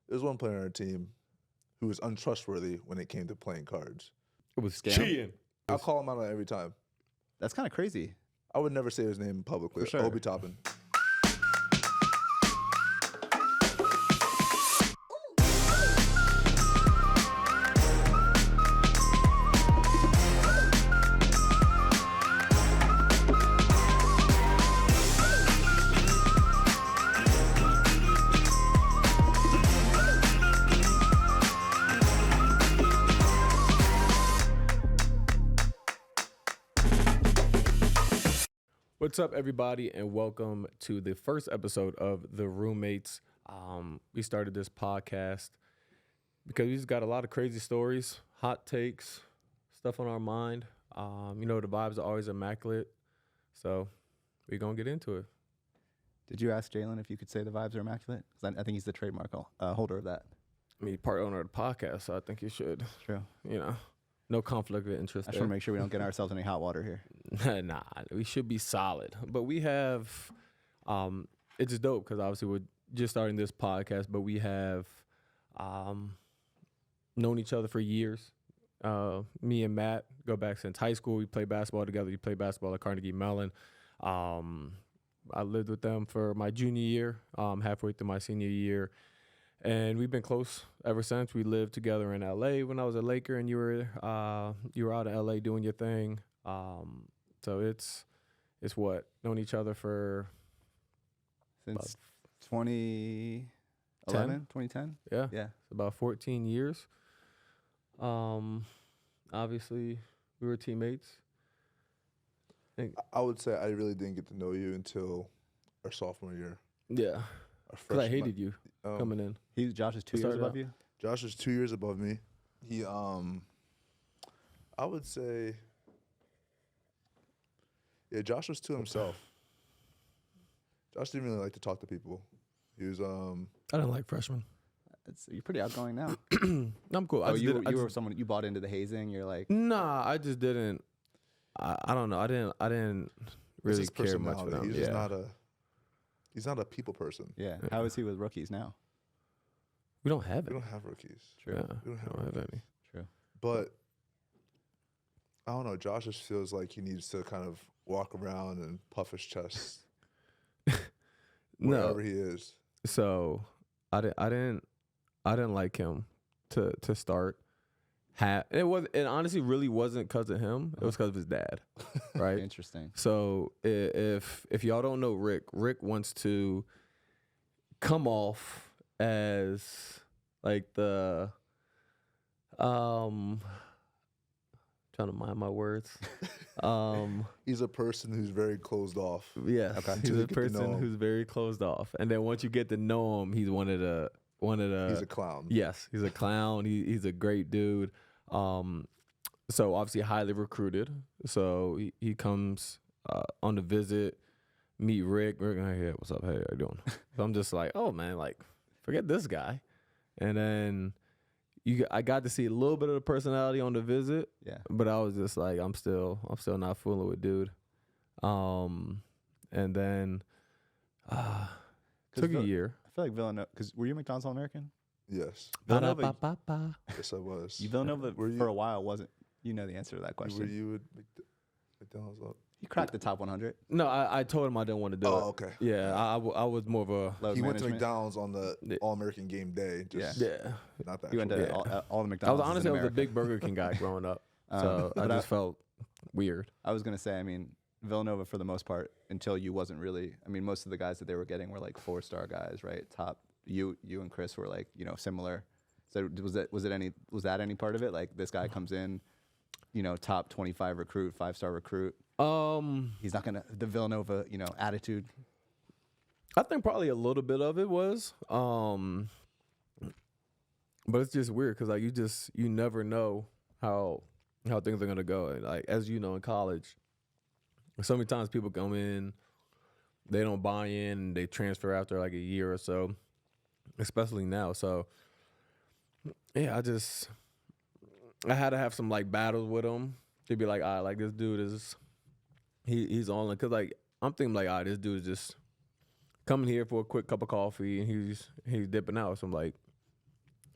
There's one player on our team who was untrustworthy when it came to playing cards. It was Cheating. I'll call him out on it every time. That's kind of crazy. I would never say his name publicly. For sure. Obi Toppin. What's up, everybody, and welcome to the first episode of The Roommates. We started this podcast because we just got a lot of crazy stories, hot takes, stuff on our mind. The vibes are always immaculate, so we're going to get into it. Did you ask Jalen if you could say the vibes are immaculate? 'Cause I think he's the trademark holder of that. I mean, part owner of the podcast, so I think you should. True. No conflict of interest I just there. want to make sure we don't get ourselves any hot water here. Nah, we should be solid. But we have, it's dope because obviously we're just starting this podcast, but we have known each other for years. Me and Matt go back since high school. We played basketball together. You played basketball at Carnegie Mellon. I lived with them for my junior year, halfway through my senior year. And we've been close ever since. We lived together in L.A. when I was a Laker, and you were out in L.A. doing your thing. So it's what? Known each other for Since 2011, 2010? Yeah. Yeah. About 14 years. Obviously, we were teammates. I would say I really didn't get to know you until our sophomore year. Yeah. Because I hated you coming in. Josh is 2 years above you? Josh is 2 years above me. He, I would say, yeah, Josh was to himself. Josh didn't really like to talk to people. He was, I didn't like freshmen. You're pretty outgoing now. I'm cool. You were someone, you bought into the hazing? You're like... Nah, I just didn't. I don't know. I didn't really his care much for them. He's just he's not a people person. Yeah. How is he with rookies now? We don't have it. We don't have rookies. True. Yeah, we don't have rookies. any. True. But I don't know. Josh just feels like he needs to kind of walk around and puff his chest wherever he is. So I didn't like him to start. It honestly really wasn't because of him. It was because of his dad, right? Interesting. So if y'all don't know Rick wants to come off as like the trying to mind my words. He's a person who's very closed off. Yes, Okay. he's a person who's very closed off, and then once you get to know him, he's one of the. He's a clown. Yes, he's a clown. He's a great dude. So obviously highly recruited. So he comes on the visit, meet Rick. Rick, hey, what's up? Hey, how you doing? So I'm just like, oh man, like forget this guy. And then I got to see a little bit of the personality on the visit. Yeah. But I was just like, I'm still not fooling with dude. And then took a year. I feel like Villanova, because were you McDonald's All-American? Yes. Villanova, Yes, I was. Villanova for a while wasn't. You know the answer to that question. Were you with McDonald's up? He cracked the top 100. No, I told him I didn't want to do it. Oh, okay. Yeah, I was more of a... Load He went to management. McDonald's on the All-American game day. Just Yeah. Not that. He went to Yeah. all the I McDonald's. was honestly I was a big Burger King guy growing up. So I but just felt weird. I was gonna say, I mean, Villanova for the most part, until you wasn't really. I mean, most of the guys that they were getting were like 4-star guys, right? Top. You and Chris were like, similar. So was that any part of it? Like this guy comes in, top 25 recruit, 5-star recruit. He's not gonna the Villanova, attitude. I think probably a little bit of it was, but it's just weird because like you never know how things are gonna go. And like as you know in college, so many times people come in, they don't buy in, and they transfer after like a year or so, especially now. So yeah, I had to have some like battles with him to be like, all right, like this dude is he's on, because like I'm thinking like, all right, this dude is just coming here for a quick cup of coffee and he's dipping out. So I'm like,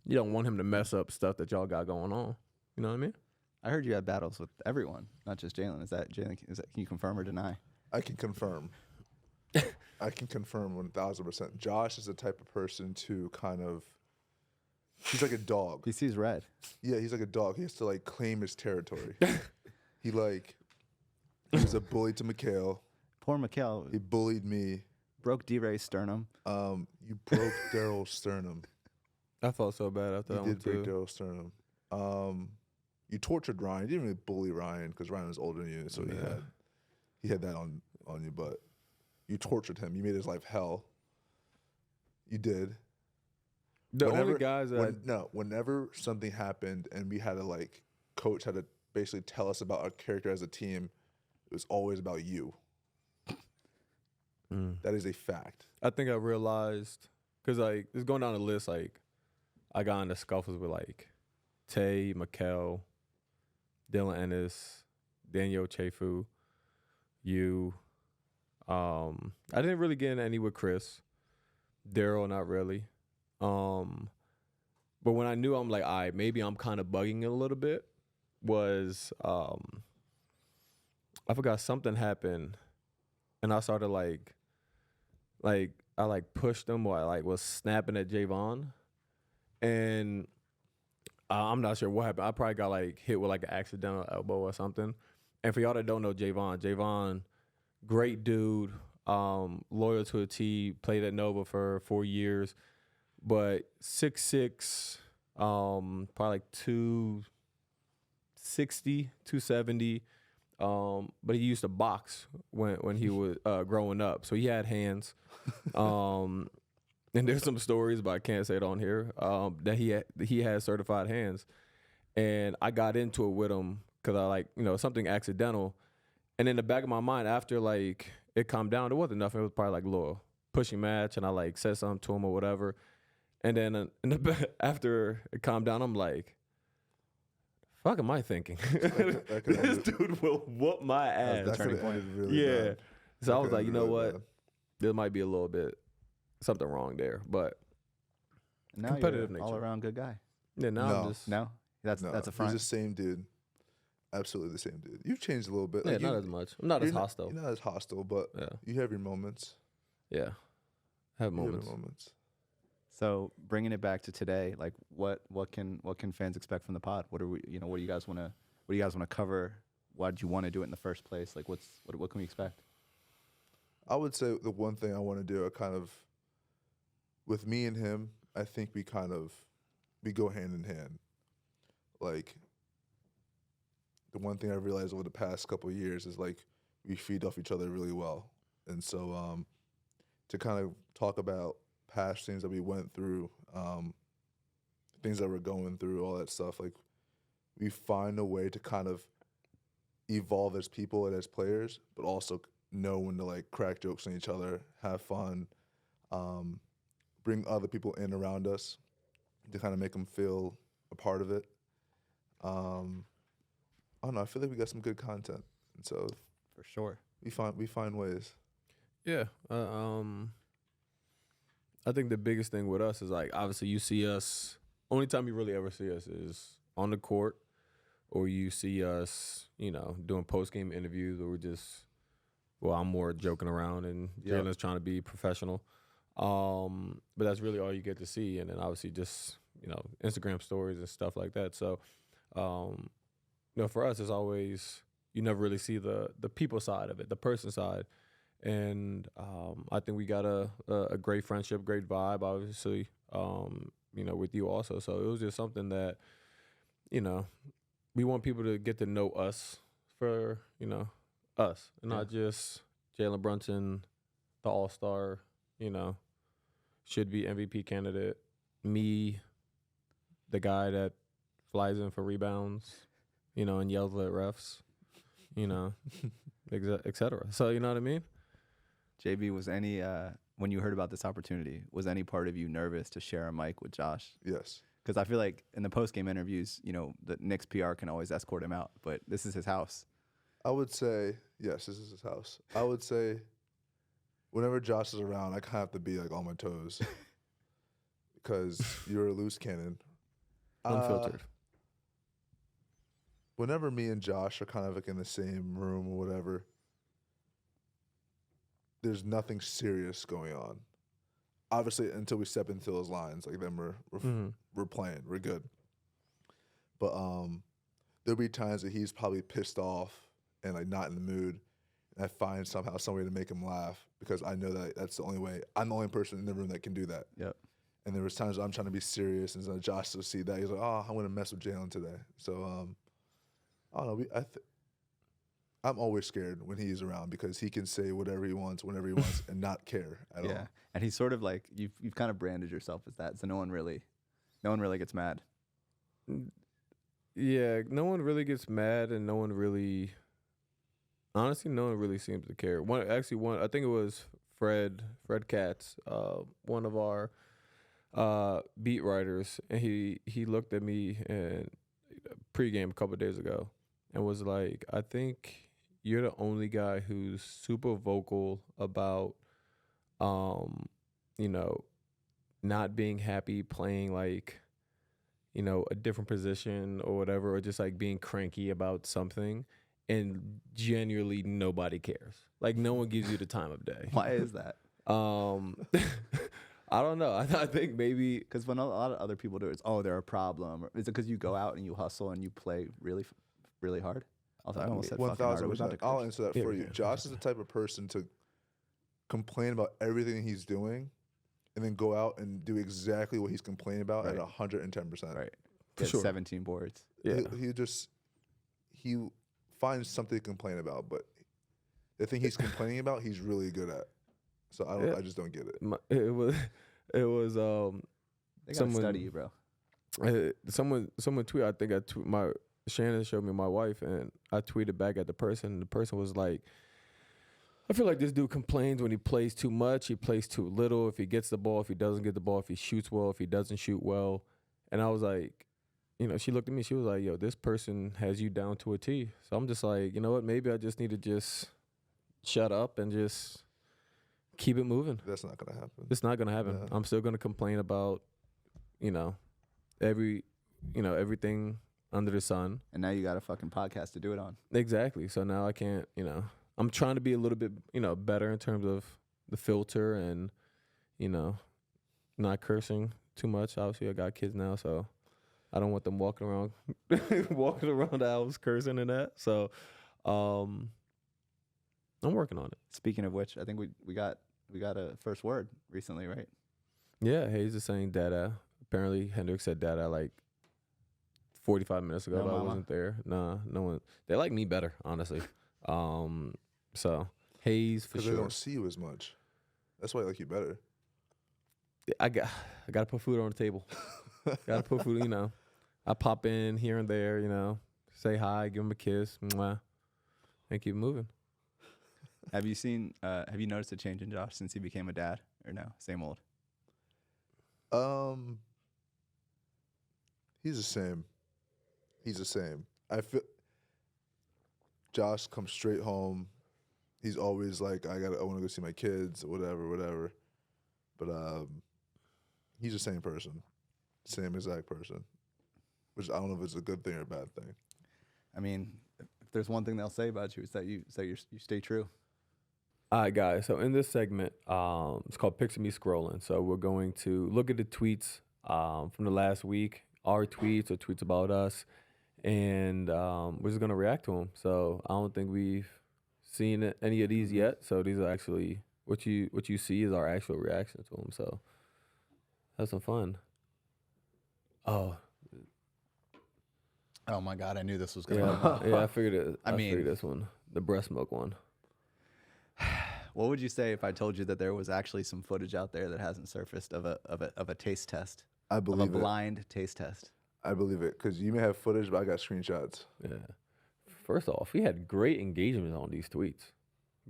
you don't want him to mess up stuff that y'all got going on. You know what I mean? I heard you had battles with everyone, not just Jalen. Is that Jalen? Can you confirm or deny? I can confirm. I can confirm 1,000%. Josh is the type of person to kind of, he's like a dog. He sees red. Yeah, he's like a dog. He has to like claim his territory. he was a bully to Mikhail. Poor Mikhail. He bullied me. Broke D-Ray's sternum. You broke Daryl's sternum. I felt so bad after that You one did break too. Daryl's sternum. You tortured Ryan. You didn't really bully Ryan because Ryan was older than you, so he had that on you. But you tortured him. You made his life hell. You did. Only guys that whenever something happened and we had to like, coach had to basically tell us about our character as a team, it was always about you. That is a fact. I think I realized, because like it's going down the list, like I got into scuffles with like Tay, Mikal, Dylan Ennis, Daniel Chefu, you. I didn't really get into any with Chris. Daryl, not really. But when I knew, I'm like, all right, maybe I'm kind of bugging it a little bit, was I forgot something happened, and I started like I pushed him, or I was snapping at Javon, and I'm not sure what happened. I probably got hit with an accidental elbow or something. And for y'all that don't know Javon, great dude, loyal to a T, played at Nova for 4 years, but 6'6", probably 260, 270. But he used to box when he was growing up, so he had hands. And there's some stories, but I can't say it on here, that he had certified hands. And I got into it with him because I something accidental. And in the back of my mind, after it calmed down, it wasn't nothing. It was probably a little pushing match, and I said something to him or whatever. And then after it calmed down, I'm like, fuck am I thinking? This dude will whoop my ass. That turning could've point. ended really bad. So I was That like, you know could've what? ended really There might be a little bit something wrong there, but Now competitive you're nature. all around good guy. yeah, now No. I'm just No, that's a front. He's the same dude. Absolutely the same dude. You've changed a little bit. yeah, not as much. I'm not as hostile. You're not as hostile, but Yeah, you have your moments. yeah, have You have moments. your moments. So bringing it back to today, what can fans expect from the pod? What do you guys want to cover? Why did you want to do it in the first place? What can we expect? I would say the one thing I want to do, with me and him, I think we go hand in hand. The one thing I realized over the past couple of years is we feed off each other really well. And so to kind of talk about past things that we went through, things that we're going through, all that stuff, we find a way to kind of evolve as people and as players, but also know when to crack jokes on each other, have fun, bring other people in around us to kind of make them feel a part of it. I don't know. I feel like we got some good content, and so For sure. we find ways. Yeah, I think the biggest thing with us is obviously you see us. Only time you really ever see us is on the court, or you see us, doing post game interviews, or we're just. Well, I'm more joking around, and Jalen's trying to be professional. But that's really all you get to see, and then obviously just Instagram stories and stuff like that. So, for us, it's always you never really see the people side of it, the person side, and I think we got a great friendship, great vibe, obviously, with you also. So it was just something that we want people to get to know us for us, and not just Jalen Brunson, the all-star, should be MVP candidate, me, the guy that flies in for rebounds, and yells at refs, et cetera. So, you know what I mean? JB, was any when you heard about this opportunity, was any part of you nervous to share a mic with Josh? Yes. Because I feel like in the post-game interviews, the Knicks PR can always escort him out, but this is his house. I would say, yes, this is his house. I would say whenever Josh is around, I kind of have to be on my toes because you're a loose cannon. Unfiltered. Whenever me and Josh are kind of like in the same room or whatever, there's nothing serious going on. Obviously, until we step into those lines, like then we're playing, we're good. But there'll be times that he's probably pissed off and like not in the mood, and I find somehow some way to make him laugh because I know that that's the only way. I'm the only person in the room that can do that. Yep. And there was times I'm trying to be serious, and so Josh will see that he's like, "Oh, I'm gonna mess with Jalen today." So I don't know. I'm always scared when he's around because he can say whatever he wants, whenever he wants, and not care at all. Yeah, and he's sort of like you've kind of branded yourself as that, so no one really gets mad. Yeah, no one really gets mad, and no one really seems to care. I think it was Fred Katz, one of our beat writers, and he looked at me and pregame a couple of days ago and was like, I think you're the only guy who's super vocal about not being happy playing like a different position or whatever, or just like being cranky about something, and genuinely nobody cares. Like no one gives you the time of day. Why is that? I don't know. I think maybe because when a lot of other people do it, it's they're a problem. Or is it because you go out and you hustle and you play really, really hard? I almost said 1,000%. I'll answer that for you. Yeah. Josh is the type of person to complain about everything he's doing, and then go out and do exactly what he's complaining about at 110%. Right. For sure. 17 boards. Yeah. He finds something to complain about, but the thing he's complaining about, he's really good at. So I just don't get it. It was They gotta study you, bro. someone tweeted. I think Shannon showed me my wife, and I tweeted back at the person. The person was like, I feel like this dude complains when he plays too much, he plays too little, if he gets the ball, if he doesn't get the ball, if he shoots well, if he doesn't shoot well. And I was like, she looked at me, she was like, yo, this person has you down to a T. So I'm just like, you know what, maybe I just need to just shut up and just keep it moving. That's not going to happen. It's not going to happen. Yeah. I'm still going to complain about, everything under the sun. And now you got a fucking podcast to do it on. Exactly. So now I can't, I'm trying to be a little bit, better in terms of the filter and, not cursing too much. Obviously, I got kids now, so I don't want them walking around the house cursing and that. So I'm working on it. Speaking of which, I think we got a first word recently, right? Yeah, Hayes is saying dada. Apparently, Hendrix said dada like 45 minutes ago. No, but I mama. wasn't there. Nah, no one. They like me better, honestly. So Hayes for Because sure. they don't see you as much. That's why I like you better. I got to put food on the table. Got to put food. I pop in here and there. Say hi, give him a kiss, mwah, and keep moving. Have you noticed a change in Josh since he became a dad, or no? Same old. He's the same. I feel Josh comes straight home. He's always like, I want to go see my kids, whatever. But he's the same person, same exact person. Which I don't know if it's a good thing or a bad thing. I mean, if there's one thing they'll say about you, it's that you stay true. All right, guys. So in this segment, it's called Picture Me Scrolling. So we're going to look at the tweets from the last week, our tweets or tweets about us, and we're just going to react to them. So I don't think we've seen any of these yet. So these are actually what you see is our actual reaction to them. So have some fun. Oh my God, I knew this was gonna happen. yeah, I figured it. I mean, figured this one, the breast milk one. What would you say if I told you that there was actually some footage out there that hasn't surfaced of a taste test? I believe of a blind taste test. I believe it because you may have footage, but I got screenshots. Yeah. First off, we had great engagement on these tweets.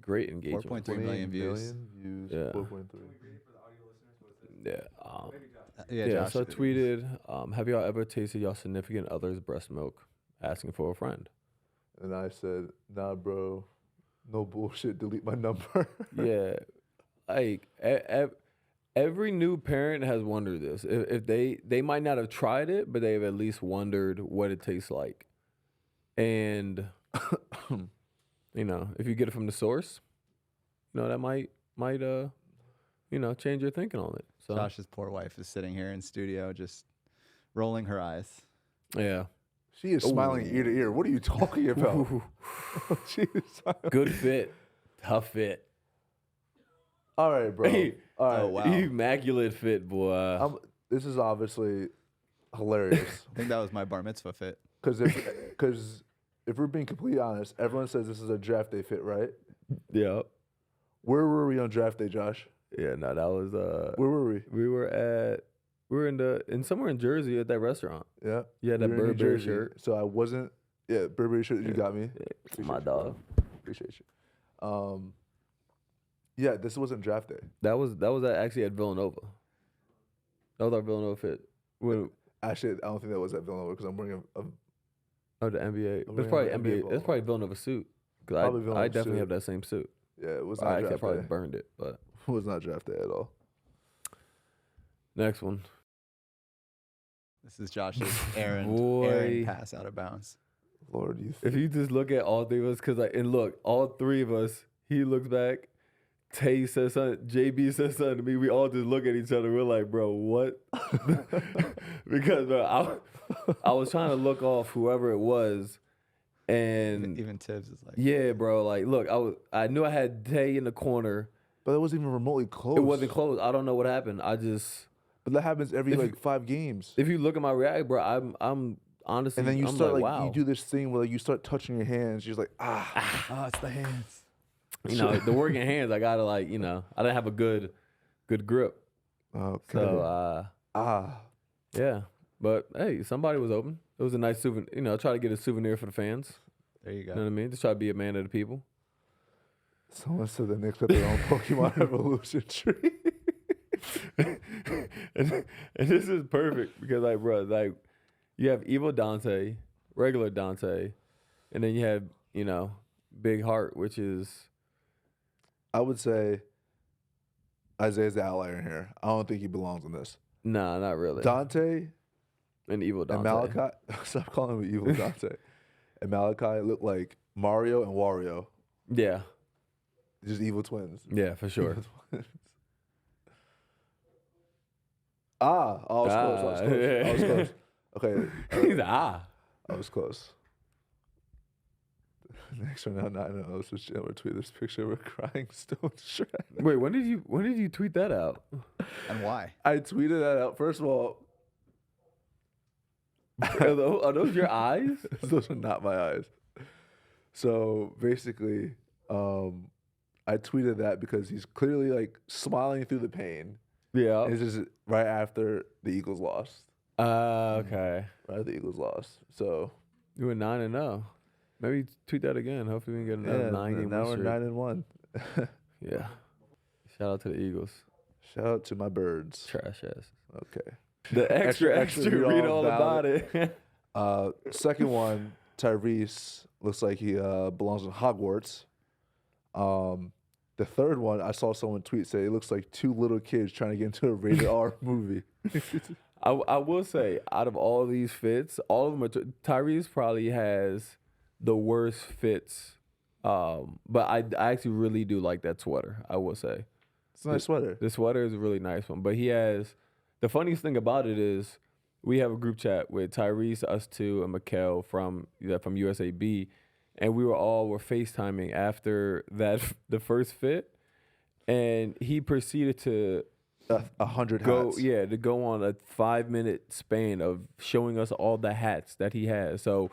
Great engagement. 4.3 million views. Yeah. 4.3. Yeah. Josh, So I tweeted, have y'all ever tasted your significant other's breast milk? Asking for a friend. And I said, nah, bro, no bullshit, delete my number. Yeah. Like, every new parent has wondered this. If they might not have tried it, but they've at least wondered what it tastes like. And if you get it from the source, that might change your thinking on it. So Josh's poor wife is sitting here in studio just rolling her eyes. yeah. She is smiling ear to ear. What are you talking about? Good fit. Tough fit. All right, bro. All right. Oh, wow. Immaculate fit, boy. This is obviously hilarious. I think that was my bar mitzvah fit. Because if we're being completely honest, everyone says this is a draft day fit, right? Yeah. Where were we on draft day, Josh? Yeah, no, that was Where were we? we were in somewhere in Jersey at that restaurant. Yeah. You had that We were in New Burberry Jersey. shirt. So I wasn't. Yeah, Burberry shirt. You got me. Yeah, my dog. Appreciate you. Yeah, this wasn't draft day. That was actually at Villanova. That was our Villanova fit. Actually, I don't think that was at Villanova because I'm wearing a Oh, the NBA. I'm That's wearing probably an NBA. NBA That's ball. probably Villanova suit. Because Probably I Villanova definitely suit. have that same suit. Yeah, it was I not actually draft probably day. burned it, but It was not draft day at all. next one. This is Josh's errand Boy. pass out of bounds. Lord, you. If you just look at all three of us, and look, all three of us, he looks back, Tay says something, JB says something to me, we all just look at each other, we're like, bro, what? Because bro, I was trying to look off whoever it was, and Even Tibbs is like, yeah, bro, like, look, I knew I had Tay in the corner. But it wasn't even remotely close. It wasn't close. I don't know what happened. But that happens every If 5 games. If you look at my react, bro, I'm honestly, And then you I'm start wow. you do this thing where you start touching your hands. You're just like, oh, it's the hands. The working hands, I gotta I didn't have a good grip. Okay. So yeah. But hey, somebody was open. It was a nice souvenir. Try to get a souvenir for the fans. There you go. You know what I mean? Just try to be a man of the people. Someone said the Knicks got their own Pokemon evolution tree. and this is perfect because you have evil Dante, regular Dante, and then you have Big Heart, which is I would say Isaiah's the outlier in here. I don't think he belongs in this. nah, not really. Dante and evil Dante. and Malachi. Stop calling him evil Dante. And Malachi look like Mario and Wario. Yeah, Just evil twins. yeah, for sure. Evil twins. I was close. yeah. I was close. Okay. He's I was close. Next one out 9-0. So Chandler tweeted this picture of a crying Stone Shred. Wait, when did you tweet that out? And why? I tweeted that out. First of all, Are those your eyes? those are not my eyes. So basically, I tweeted that because he's clearly smiling through the pain. Yeah. It's just right after the Eagles lost. Okay. Right after the Eagles lost. So You were 9-0. Maybe tweet that again. Hopefully we can get another 9-game now we're win streak. 9-1. Yeah. Shout out to the Eagles. Shout out to my birds. Trash ass. Okay. The extra, read all about it. Second one, Tyrese looks like he belongs in Hogwarts. The third one, I saw someone tweet say it looks like 2 little kids trying to get into a rated R movie. I will say, out of all these fits, all of them are Tyrese probably has the worst fits. But I actually really do like that sweater, I will say. It's a nice sweater. The sweater is a really nice one. But he has, the funniest thing about it is we have a group chat with Tyrese, us two, and Mikkel from USAB. And we were FaceTiming after the first fit. And he proceeded to 100 go hats. to go on a 5-minute span of showing us all the hats that he has. So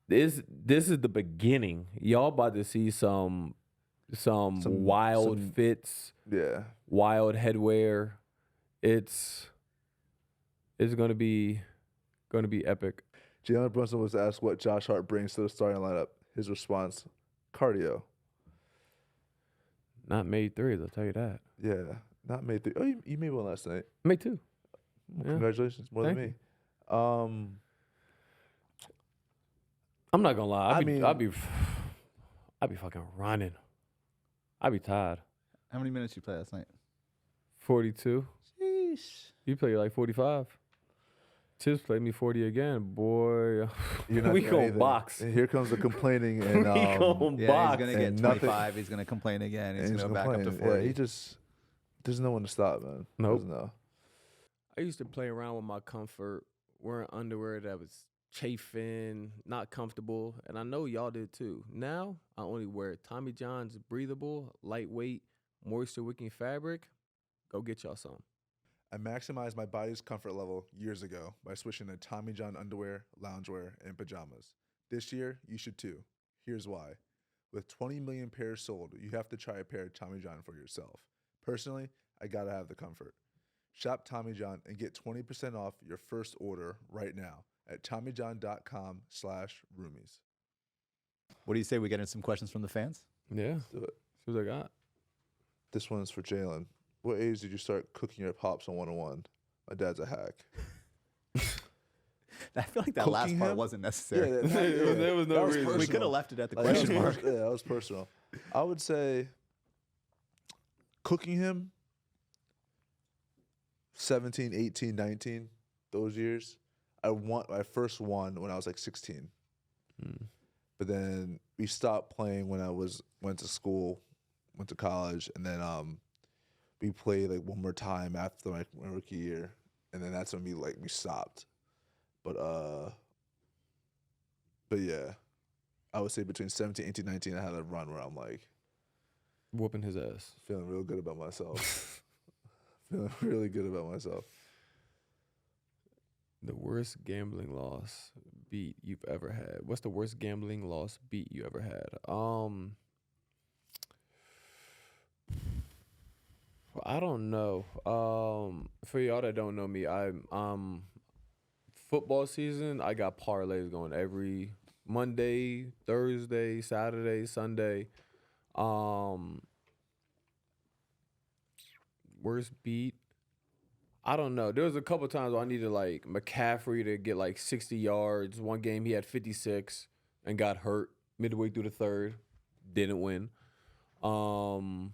this is the beginning. Y'all about to see some wild fits, Yeah. wild headwear. It's gonna be epic. Jalen Brunson was asked what Josh Hart brings to the starting lineup. His response, cardio. Not made threes, I'll tell you that. Yeah. Not made 3. Oh, you made one last night. Made 2. Well, Yeah. congratulations. More Thank than me. I'm not gonna lie. I mean- I'd be fucking running. I'd be tired. How many minutes you play last night? 42. Sheesh. You play like 45. Tips played me 40 again, boy. You're not We doing gon' anything. box. And here comes the complaining, and We gon' Yeah, box. he's gonna get and nothing- 25. He's gonna complain again. He's and gonna go back up to complaining. 40. Yeah, he just there's no one to stop, man. Nope. There's no. I used to play around with my comfort, wearing underwear that was chafing, not comfortable, and I know y'all did too. Now, I only wear Tommy John's breathable, lightweight, moisture-wicking fabric. Go get y'all some. I maximized my body's comfort level years ago by switching to Tommy John underwear, loungewear, and pajamas. This year, you should too. Here's why. With 20 million pairs sold, you have to try a pair of Tommy John for yourself. Personally, I gotta have the comfort. Shop Tommy John and get 20% off your first order right now at TommyJohn.com/roomies. What do you say we get in some questions from the fans? Yeah, Do it. see what I got. This one's for Jalen. What age did you start cooking your pops on 101? My dad's a hack. I feel like that last Cooking part him? wasn't necessary. There was no reason. We could have left it at the Like, that question was mark. Yeah, that was personal. I would say cooking him 17, 18, 19, those years. I first won when I was like 16. But then we stopped playing when I went to school, went to college, and then we played like one more time after my rookie year, and then that's when we stopped. But yeah, I would say between 17, 18, 19, I had a run where I'm like Whooping his ass. feeling real good about myself. Feeling really good about myself. The worst gambling loss beat you've ever had. What's the worst gambling loss beat you ever had? I don't know. For y'all that don't know me, I'm football season. I got parlays going every Monday, Thursday, Saturday, Sunday. Worst beat. I don't know. There was a couple times where I needed like McCaffrey to get like 60 yards. One game he had 56 and got hurt midway through the third. Didn't win. One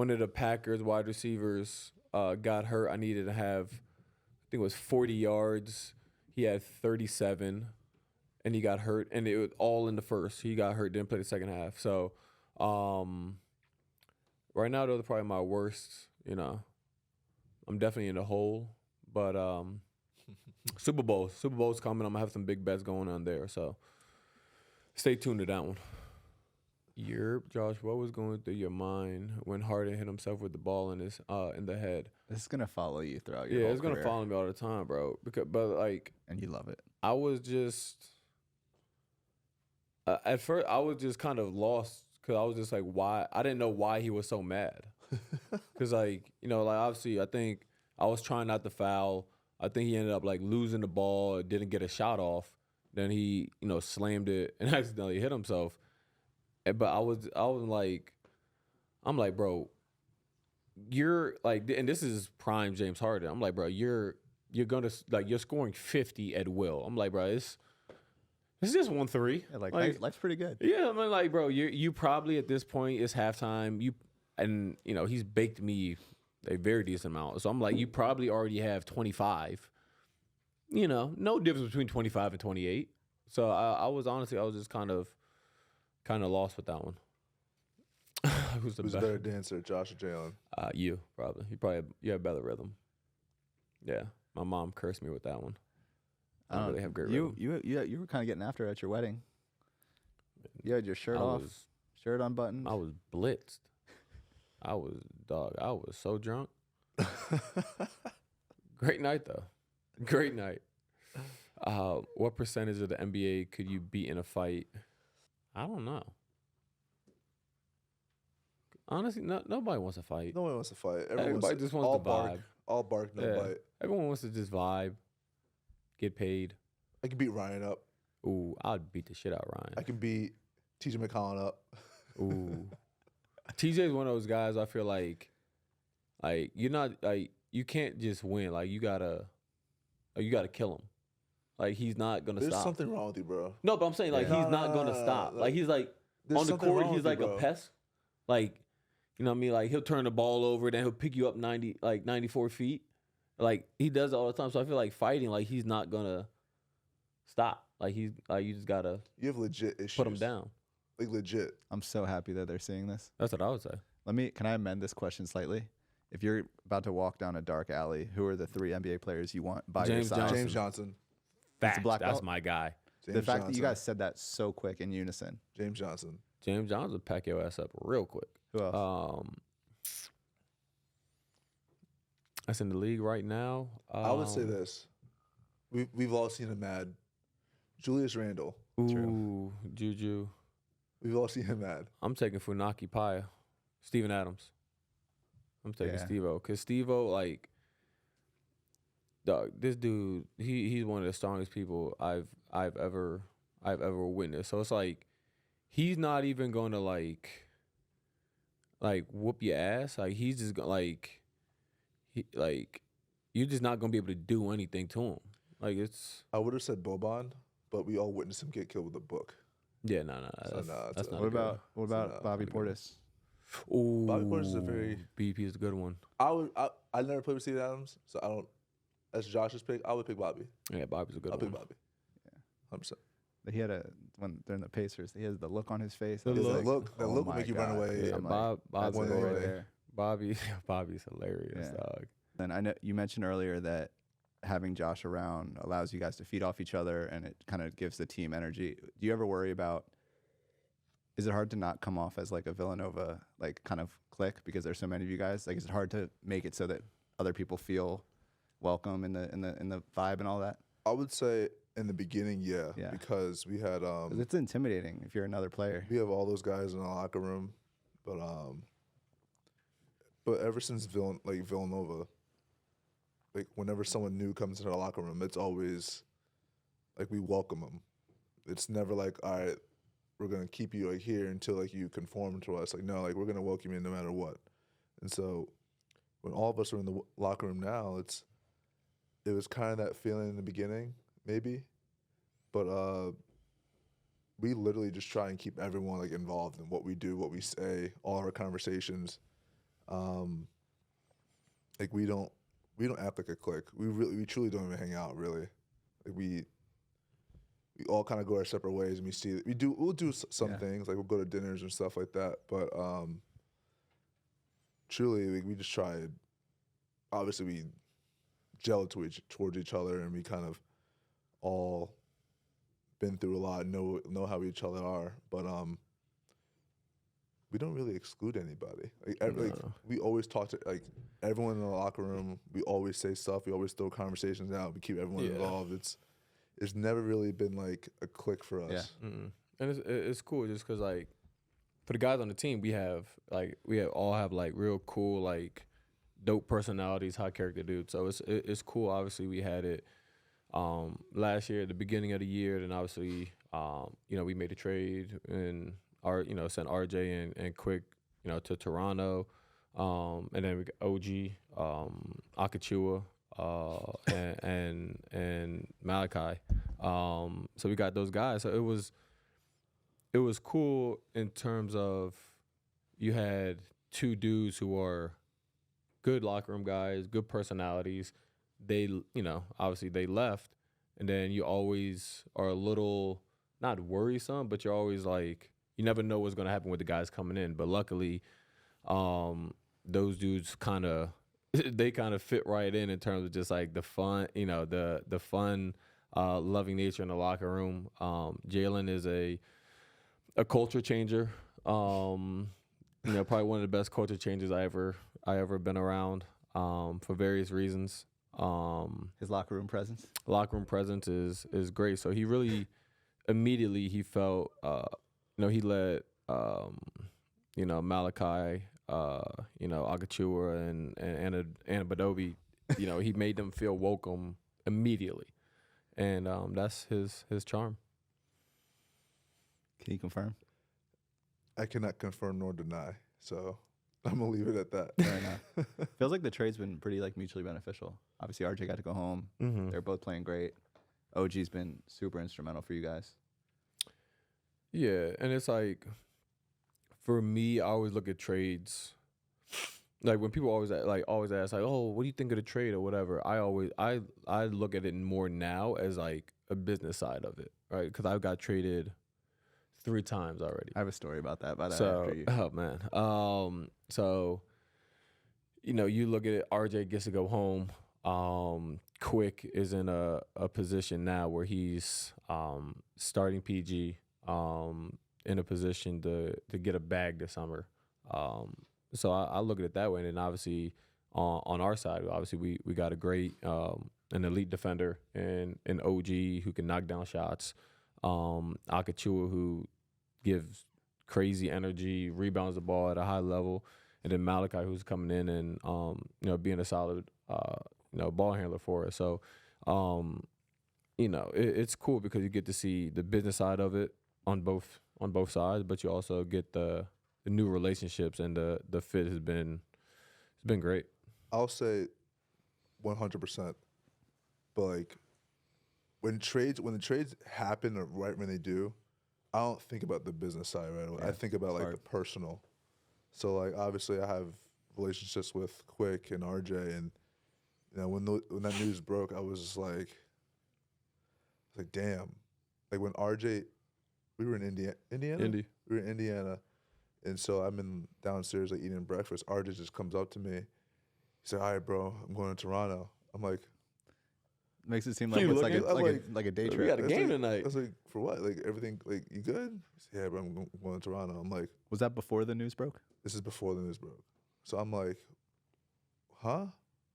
of the Packers wide receivers got hurt. I needed to have, I think it was 40 yards. He had 37 and he got hurt. And it was all in the first. He got hurt, didn't play the second half. So right now, those are probably my worst, you know. I'm definitely in the hole, but Super Bowl's coming. I'm gonna have some big bets going on there, so stay tuned to that one. Josh, what was going through your mind when Harden hit himself with the ball in the head? This is gonna follow you throughout your Yeah, whole it's gonna career, follow me all the time, bro. and you love it. I was just at first I was just kind of lost because I was just like, why? I didn't know why he was so mad. Because, obviously, I think I was trying not to foul. I think he ended up, losing the ball, didn't get a shot off. Then he, slammed it and accidentally hit himself. But I was like, I'm like, bro, you're, and this is prime James Harden. I'm like, bro, you're going to, you're scoring 50 at will. I'm like, bro, it's just 1-3. Yeah, life's pretty good. Yeah, I'm like, bro, you probably at this point, it's halftime. And, he's baked me a very decent amount. So I'm like, you probably already have 25. No difference between 25 and 28. So I was just kind of lost with that one. Who's the Who's a better dancer, Josh or Jalen? You, probably. You have better rhythm. Yeah. My mom cursed me with that one. I don't really have great rhythm. You were kind of getting after it at your wedding. You had your shirt shirt unbuttoned. I was blitzed. I was so drunk. Great night, though. Great night. What percentage of the NBA could you beat in a fight? I don't know. Honestly, nobody wants to fight. No one wants to fight. Everybody just wants all to bark, vibe. all bark, no bite. Everyone wants to just vibe, get paid. I can beat Ryan up. Ooh, I'd beat the shit out of Ryan. I can beat TJ McCollum up. Ooh. TJ is one of those guys I feel like you're not you can't just win. You gotta kill him. He's not gonna There's stop. something wrong with you, bro. No, but I'm saying he's not gonna stop. He's on the court, he's like a pest. You know what I mean? Like he'll turn the ball over, then he'll pick you up 94 feet. Like he does it all the time. So I feel like fighting, like he's not gonna stop. Like he's like you just gotta You have legit issues. put him down. Like legit. I'm so happy that they're seeing this. That's what I would say. Can I amend this question slightly? If you're about to walk down a dark alley, who are the 3 NBA players you want by your James side? Johnson. James Johnson. Facts. black That's belt? my guy. James The fact Johnson. that you guys said that so quick in unison. James Johnson. James Johnson would pack your ass up real quick. Who else? That's in the league right now. I would say this. We've all seen him mad. Julius Randle. Ooh, Juju. We've all seen him mad. I'm taking Funaki Paya. Steven Adams. I'm taking Yeah. Steve-O. Because Steve-O, like, dog, this dude, he's one of the strongest people I've ever witnessed. So it's like he's not even gonna like whoop your ass. Like he's just gonna you're just not gonna be able to do anything to him. Like it's I would have said Boban, but we all witnessed him get killed with a book. yeah, no. So, nah, That's it's not What a good about not Bobby a good one. Portis? one. Ooh, Bobby Portis is a very- BP is a good one. I never played with Steven Adams, so I don't. As Josh's pick, I would pick Bobby. Yeah, Bobby's a good I'll one. pick Bobby. 100%. He had when they're in the Pacers. He has the look on his face. The He's That look. look, that oh look will my make you run God. away. Yeah, I'm Bobby that's one it right away. there. Bobby's hilarious, Yeah. dog. And I know you mentioned earlier that having Josh around allows you guys to feed off each other, and it kind of gives the team energy. Do you ever worry about? Is it hard to not come off as like a Villanova like kind of clique because there's so many of you guys? Like, is it hard to make it so that other people feel welcome in the vibe and all that? I would say in the beginning, yeah. Yeah. Because we had 'Cause it's intimidating if you're another player. we have all those guys in the locker room, but ever since Villanova, like whenever someone new comes into the locker room, it's always like we welcome them. It's never like, all right, we're gonna keep you like here until like you conform to us. Like no, like we're gonna welcome you no matter what. And so when all of us are in the locker room now, it was kind of that feeling in the beginning, maybe, but we literally just try and keep everyone like involved in what we do, what we say, all our conversations. Like we don't act like a clique. We truly don't even hang out really. Like we all kind of go our separate ways, and we'll do some Yeah. things, like we'll go to dinners and stuff like that. But truly, we just try. Obviously, we gel towards each other, and we kind of all been through a lot, know how each other are. But we don't really exclude anybody. Like we always talk to like everyone in the locker room. We always say stuff. We always throw conversations out. We keep everyone involved. It's never really been like a clique for us. Yeah. And it's cool just because like for the guys on the team, we all have like real cool like dope personalities, high character dudes. So it's cool. Obviously, we had it last year at the beginning of the year, and obviously we made a trade and sent RJ and Quick to Toronto, and then we got OG, Akachua, and Malachi. So we got those guys. So it was cool in terms of you had two dudes who are good locker room guys, good personalities. They, obviously they left, and then you always are a little not worrisome, but you're always like you never know what's gonna happen with the guys coming in. But luckily, those dudes kind of fit right in terms of just like the fun, the fun, loving nature in the locker room. Jalen is a culture changer. Probably one of the best culture changers I ever been around. For various reasons. His locker room presence. Locker room presence is great. So he really immediately he felt he let Malachi, Agachua and Badobi, he made them feel welcome immediately. And that's his charm. Can you confirm? I cannot confirm nor deny, so I'm gonna leave it at that. Fair enough. Feels like the trade's been pretty like mutually beneficial. Obviously, RJ got to go home. Mm-hmm. They're both playing great. OG's been super instrumental for you guys. Yeah, and it's like, for me, I always look at trades like when people always ask like, oh, what do you think of the trade or whatever, I look at it more now as like a business side of it, right? Because I've got traded 3 times already. I have a story about that. But So, after you. oh man, so you look at it. RJ gets to go home. Quick is in a position now where he's starting PG, in a position to get a bag this summer. So I look at it that way, and then obviously on our side, obviously we got a great an elite defender and an OG who can knock down shots, Akachua who gives crazy energy, rebounds the ball at a high level, and then Malachi who's coming in and being a solid ball handler for us. So it's cool because you get to see the business side of it on both sides, but you also get the new relationships, and the fit has been great. I'll say 100%. But like when the trades happen or right when they do, I don't think about the business side right away. Yeah, I think about like hard. the personal. So like obviously I have relationships with Quick and RJ, and when that news broke, I was just like damn. Like when RJ, we were in Indiana. Indy. We were in Indiana, and so I'm in downstairs like eating breakfast. RJ just comes up to me. He said, "All right, bro, I'm going to Toronto." I'm like, Makes it seem like You it's looking- like a day We trip. got a I was game like- tonight. I was like, for what? Like everything? Like you good? He said, yeah, bro, I'm going to Toronto. I'm like, Was that before the news broke? this is before the news broke. So I'm like, huh?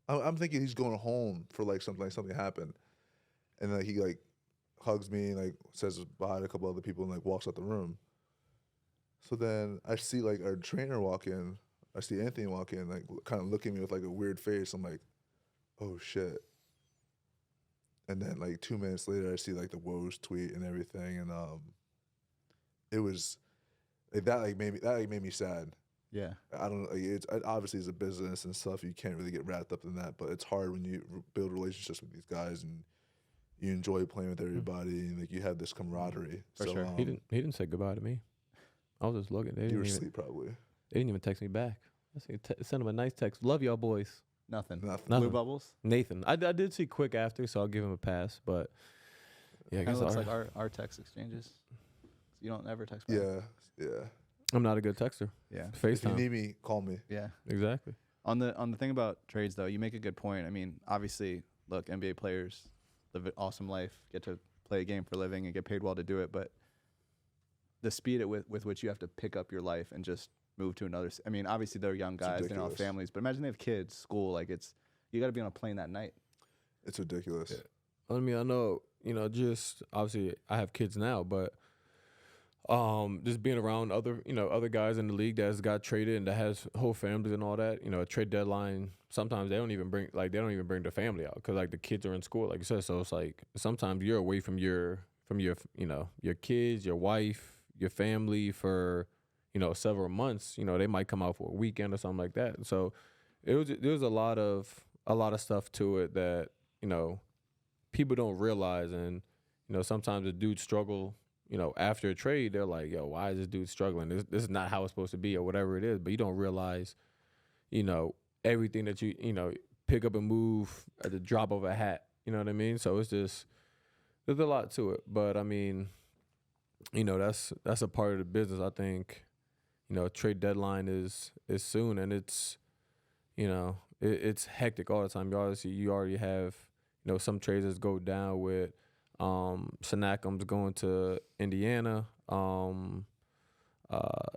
I'm thinking he's going home for like something happened, and like he like hugs me and like says bye to a couple other people and like walks out the room. So then I see like our trainer walk in. I see Anthony walk in, like kind of looking at me with like a weird face. I'm like, oh shit. And then like 2 minutes later, I see like the woes tweet and everything, and it was like that made me sad. Yeah. I don't like it's obviously it's a business and stuff. You can't really get wrapped up in that, but it's hard when you build relationships with these guys and you enjoy playing with everybody and like you have this camaraderie. For so, sure. He didn't say goodbye to me. I was just looking. You were asleep probably. They didn't even text me back. I sent him a nice text. Love y'all boys. Nothing. Nothing. Blue bubbles. Nathan. I did see Quick after, so I'll give him a pass. But yeah, I Kind guess of looks like our text exchanges. You don't ever text back. Yeah. I'm not a good texter. Yeah. If you FaceTime. need me, call me. Yeah. Exactly. On the thing about trades though, you make a good point. I mean, obviously, look, NBA players live an awesome life, get to play a game for a living and get paid well to do it, but the speed with which you have to pick up your life and just move to another. I mean, obviously they're young guys, they don't have ridiculous. families, but imagine they have kids, school. Like you got to be on a plane that night. It's ridiculous. Yeah. I mean, I know, just obviously I have kids now, but just being around other guys in the league that's got traded and that has whole families and all that, a trade deadline, sometimes they don't even bring their family out because like the kids are in school, like you said. So it's like sometimes you're away from your kids, your wife, your family for several months. They might come out for a weekend or something like that. So there was a lot of stuff to it that people don't realize, and sometimes the dudes struggle. After a trade, they're like, yo, why is this dude struggling? This is not how it's supposed to be or whatever it is. But you don't realize, everything that you pick up and move at the drop of a hat. You know what I mean? So it's just, there's a lot to it. But I mean, that's a part of the business. I think, trade deadline is soon, and it's, it's hectic all the time. You already have, some trades that go down with Siakam's going to Indiana.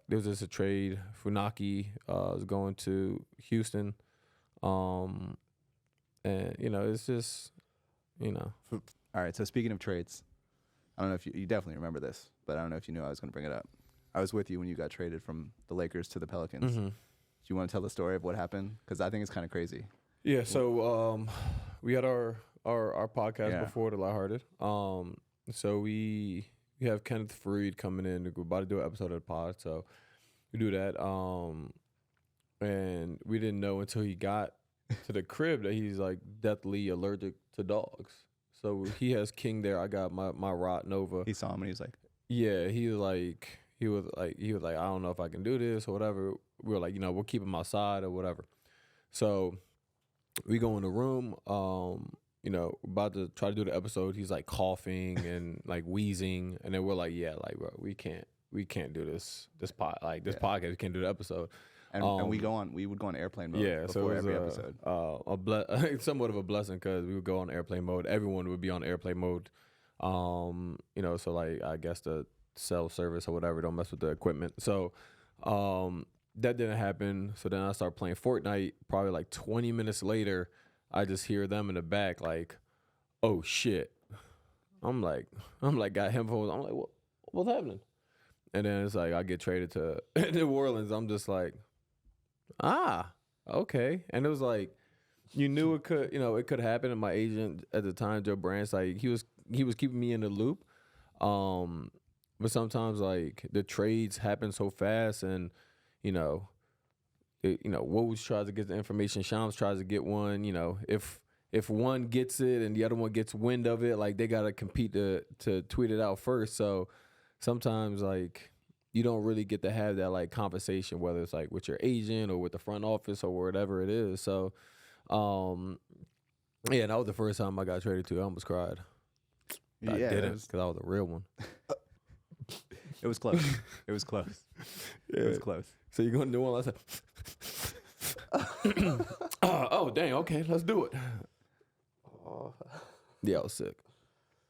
There's just a trade. Funaki is going to Houston. And it's just, All right. So speaking of trades, I don't know if you definitely remember this, but I don't know if you knew I was going to bring it up. I was with you when you got traded from the Lakers to the Pelicans. Mhm. Do you want to tell the story of what happened? Because I think it's kind of crazy. Yeah. So we had our podcast Yeah. before the Lighthearted. So we have Kenneth Freed coming in. We're about to do an episode of the pod, so we do that. And we didn't know until he got to the crib that he's like deathly allergic to dogs. So he has King there. I got my Rot Nova. He saw him and he was like, Yeah, he's he was like, I don't know if I can do this or whatever. We were like, we'll keep him outside or whatever. So we go in the room, about to try to do the episode. He's like coughing and like wheezing, and then we're like, yeah, like, bro, we can't do this podcast. We can't do the episode. And we would go on airplane mode yeah, before every episode. Somewhat of a blessing because we would go on airplane mode. Everyone would be on airplane mode. So like I guess the cell service or whatever don't mess with the equipment. So that didn't happen. So then I started playing Fortnite. Probably like 20 minutes later, I just hear them in the back like, "Oh shit!" I'm like, got headphones. I'm like, what's happening? And then it's like I get traded to New Orleans. I'm just like, okay. And it was like, you knew it could happen. And my agent at the time, Joe Branch, like he was keeping me in the loop. But sometimes like the trades happen so fast, and Woj tries to get the information, Shams tries to get one. If one gets it and the other one gets wind of it, like they gotta compete to tweet it out first. So sometimes like you don't really get to have that like conversation, whether it's like with your agent or with the front office or whatever it is. So that was the first time I got traded to. I almost cried. I didn't, because I was a real one. It was close. It was close. Yeah. It was close. So you're going to New Orleans? I said, oh, dang, okay, let's do it. Yeah, I was sick.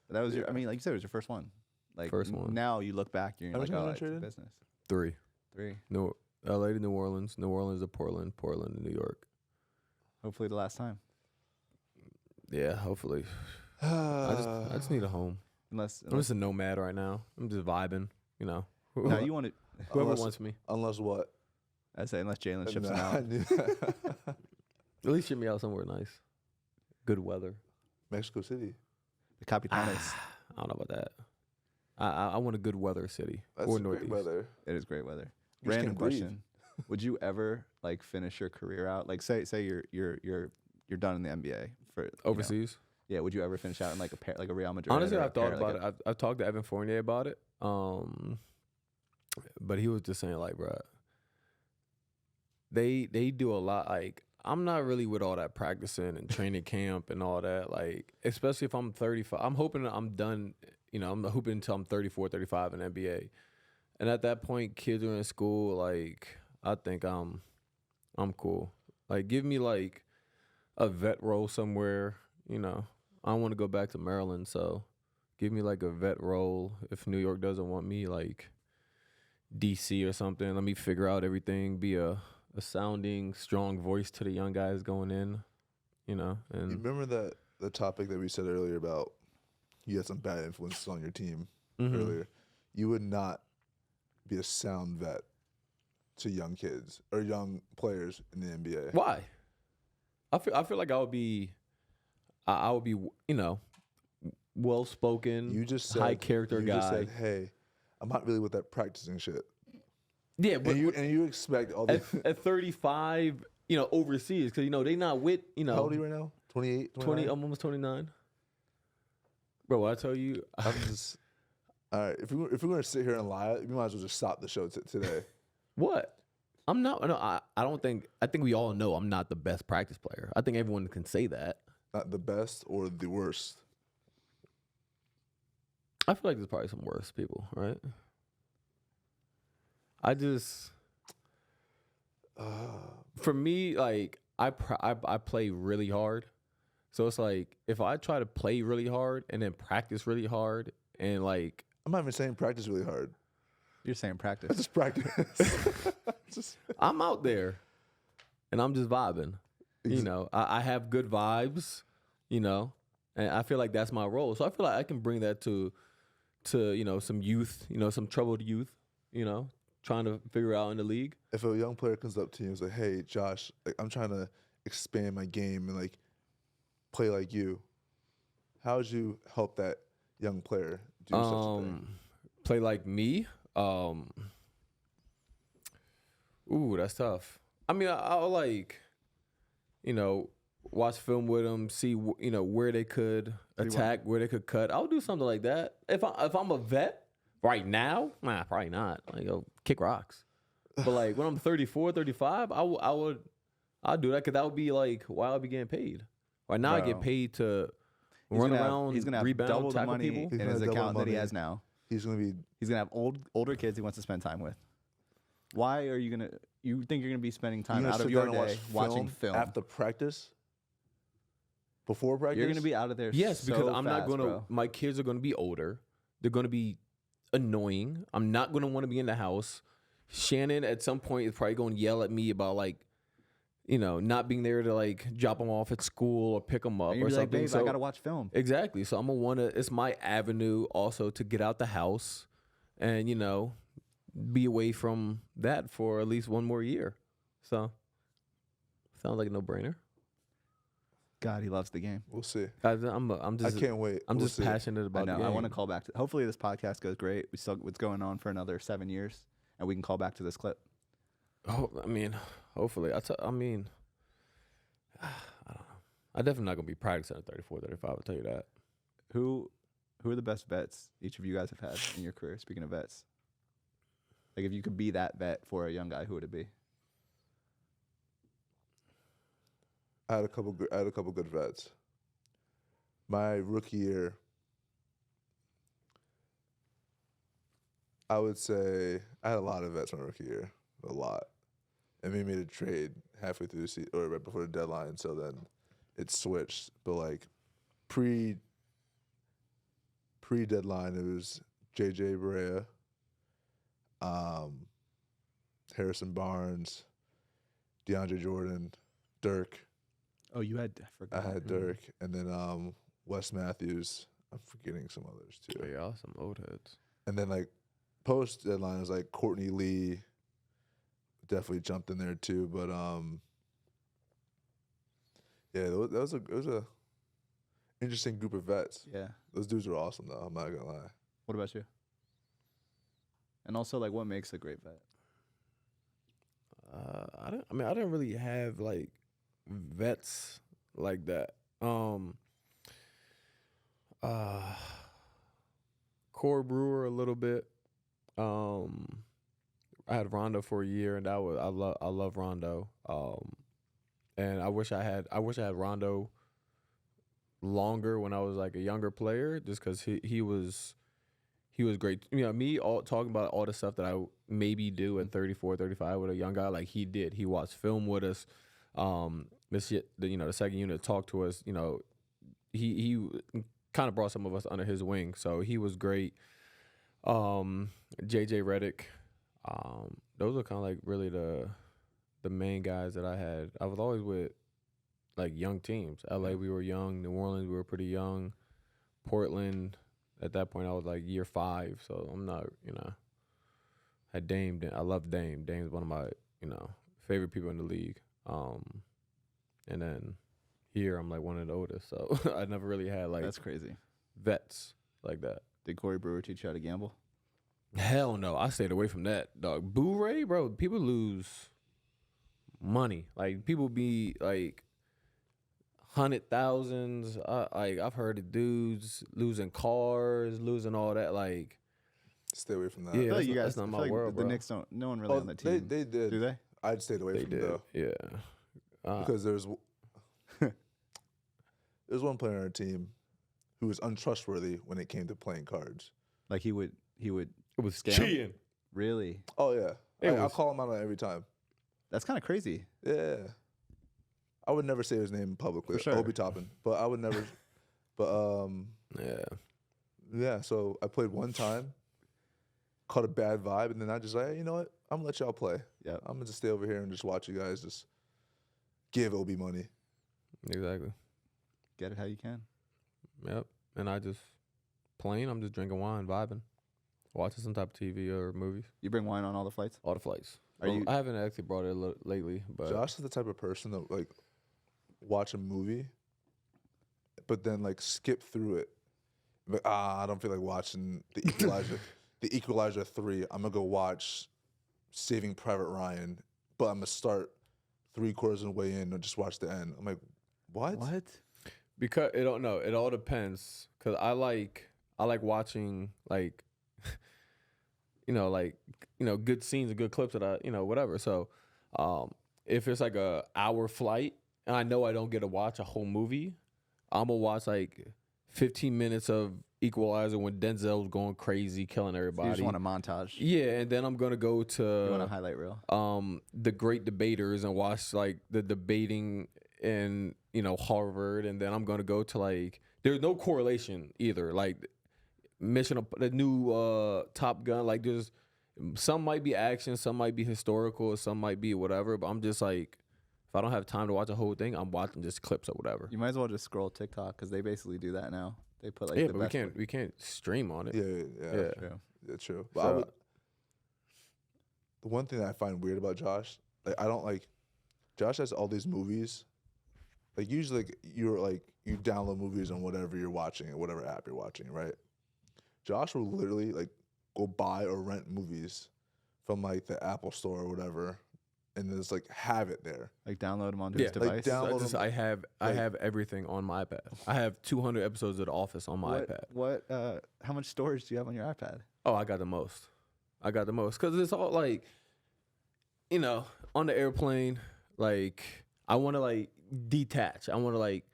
That was like you said, it was your first one. Like first one. Now you look back, you're like, oh, it's business. 3. 3. LA to New Orleans to Portland, Portland to New York. Hopefully the last time. Yeah, hopefully. I just need a home. Unless I'm just a nomad right now. I'm just vibing, Now you want it. Whoever wants me. Unless what? I'd say unless Jalen ships him out. At least ship me out somewhere nice. Good weather. Mexico City. The Capitanes. I don't know about that. I want a good weather city. That's or great Northeast. weather. It is great weather. You just Random can't breathe. question. Would you ever like finish your career out? Like say you're done in the NBA for Overseas? Yeah, would you ever finish out in like a Real Madrid? Honestly, or I've thought like about it. I've talked to Evan Fournier about it. But he was just saying like, bro, they do a lot. Like, I'm not really with all that practicing and training camp and all that. Like, especially if I'm 35. I'm hoping that I'm done. I'm hoping until I'm 34, 35 in NBA. And at that point, kids are in school. Like, I think I'm cool. Like, give me like a vet role somewhere. I don't want to go back to Maryland, so give me like a vet role. If New York doesn't want me, like DC or something, let me figure out everything. Be a sounding, strong voice to the young guys going in. And you remember the topic that we said earlier about you had some bad influences on your team earlier. You would not be a sound vet to young kids or young players in the NBA. Why? I feel like I would be, well spoken. You just said, high character guy. You just said, hey, I'm not really with that practicing shit. Yeah, but and you expect all the at 35, overseas, because they not with How old are you right now? 28, 20, I'm almost 29. Bro, what I tell you, I'm just all right. If we're gonna sit here and lie, we might as well just stop the show today. What? I'm not. No, I don't think. I think we all know I'm not the best practice player. I think everyone can say that. Not the best or the worst. I feel like there's probably some worse people, right? I just, for me, like I play really hard, so it's like if I try to play really hard and then practice really hard and like I'm not even saying practice really hard. You're saying I practice. just practice. I'm out there and I'm just vibing. I have good vibes, and I feel like that's my role. So I feel like I can bring that to some youth, some troubled youth, trying to figure out in the league. If a young player comes up to you and is like, "Hey, Josh, like, I'm trying to expand my game and like play like you," how would you help that young player do such a thing? Play like me? Ooh, that's tough. I mean, I'll like, watch film with them, see where they could attack, where they could cut. I'll do something like that. If I'm a vet, Right now? Nah, probably not. Like, go kick rocks. But like when I'm 34, 35, I'd do that because that would be like why I'd be getting paid. Right now I get Bro. paid to He's run gonna around, he's gonna have rebound, double the tackle money people. He's in gonna his have double account that he money. has now. He's gonna be. He's gonna have older kids he wants to spend time with. Why are you gonna? You think you're gonna be spending time You're gonna out of sit your down and day watch watching film? after practice. Before practice, You're gonna be out of there. Yes, because so I'm not fast, gonna. bro. My kids are gonna be older. They're gonna be annoying. I'm not gonna want to be in the house. Shannon at some point is probably gonna yell at me about like, not being there to like drop them off at school or pick them up And you'd or be like, something. babe, I gotta watch film. Exactly. So I'm gonna wanna. It's my avenue also to get out the house, and be away from that for at least one more year. So sounds like a no brainer. God, he loves the game. we'll see. I'm just. I can't wait. I'm We'll just see. passionate I about know. the game. I want to call back to. Hopefully, this podcast goes great. It's going on for another 7 years, and we can call back to this clip. Oh, I mean, hopefully. I mean, I don't know. I'm definitely not gonna be practicing at 34, 35. I'll tell you that. Who are the best vets each of you guys have had in your career? Speaking of vets, like if you could be that vet for a young guy, who would it be? I had a couple good vets. My rookie year, I would say I had a lot of vets my rookie year, a lot, and we made a trade halfway through the season or right before the deadline. So then it switched. But like pre deadline, it was JJ Barea, Harrison Barnes, DeAndre Jordan, Dirk. Oh, you had. I I forgot. had Dirk, and then Wes Matthews. I'm forgetting some others too. Oh, yeah, some old heads. And then like post deadline, it was like Courtney Lee. Definitely jumped in there too, but yeah, it was a interesting group of vets. Yeah. Those dudes were awesome though. I'm not gonna lie. What about you? And also, like, what makes a great vet? I didn't really have like vets like that. Core Brewer a little bit. I had Rondo for a year, and I love Rondo. And I wish I had Rondo longer when I was like a younger player, just because he was great. Me talking about all the stuff that I maybe do at 34, 35 with a young guy, like he did. He watched film with us. The second unit talked to us. He kind of brought some of us under his wing, so he was great. JJ Redick. Those are kind of like really the main guys that I had. I was always with like young teams. LA, we were young. New Orleans, we were pretty young. Portland, at that point, I was like year 5, so I'm not, had Dame. I love Dame. Dame's one of my, favorite people in the league. And then here, I'm like one of the oldest, so I never really had like That's crazy. vets like that. Did Corey Brewer teach you how to gamble? Hell no, I stayed away from that, dog. Boo-ray, bro, people lose money. Like people be like 100,000s. I've heard of dudes losing cars, losing all that. Like, Stay away from that. Yeah. I feel like that's you not- guys. that's not I my feel like world, the bro. Knicks don't. No one really on the they team. did. Do they? I'd stayed away they from it did, though yeah. because there's one player on our team who was untrustworthy when it came to playing cards. Like he would. It was Scam? cheating. Really? Oh yeah, It I'll was- call him out on it every time. That's kind of crazy. Yeah, I would never say his name publicly. For sure. Obi Toppin, but I would never. But Yeah. yeah. So I played one time, caught a bad vibe, and then I just like, hey, you know what? I'm gonna let y'all play. Yeah. I'm gonna just stay over here and just watch you guys just give Obi money. Exactly. Get it how you can. Yep. And I just I'm just drinking wine, vibing, watching some type of TV or movies. You bring wine on all the flights? All the flights. Are you- I haven't actually brought it lately, but Josh is the type of person that like watch a movie, but then like skip through it. Like, I don't feel like watching the Equalizer. The Equalizer 3. I'm gonna go watch Saving Private Ryan, but I'm gonna start 3/4 of the way in and just watch the end. I'm like, what? What? because it all depends. Cause I like watching like good scenes and good clips that whatever. So if it's like a hour flight and I know I don't get to watch a whole movie, I'm gonna watch like 15 minutes of Equalizer when Denzel's going crazy, killing everybody. You just want a montage. Yeah, and then I'm gonna go You want a to highlight reel. The Great Debaters and watch like the debating in Harvard, and then I'm gonna go to like there's no correlation either. Like the new Top Gun, like there's some might be action, some might be historical, some might be whatever. But I'm just like, if I don't have time to watch the whole thing, I'm watching just clips or whatever. You might as well just scroll TikTok because they basically do that now. They put like Yeah, the but best we can't stream on it. Yeah. True. Yeah, true. But So- the one thing that I find weird about Josh, like I don't like, Josh has all these movies. Like usually, you download movies on whatever you're watching or whatever app you're watching, right? Josh will literally like go buy or rent movies from like the Apple Store or whatever, and just like have it there. Like download them onto Yeah, his like device. download I have like- everything on my iPad. I have 200 episodes of The Office on my iPad. What? How much storage do you have on your iPad? Oh, I got the most. Because it's all like, on the airplane, like I want to like detach. I want to like,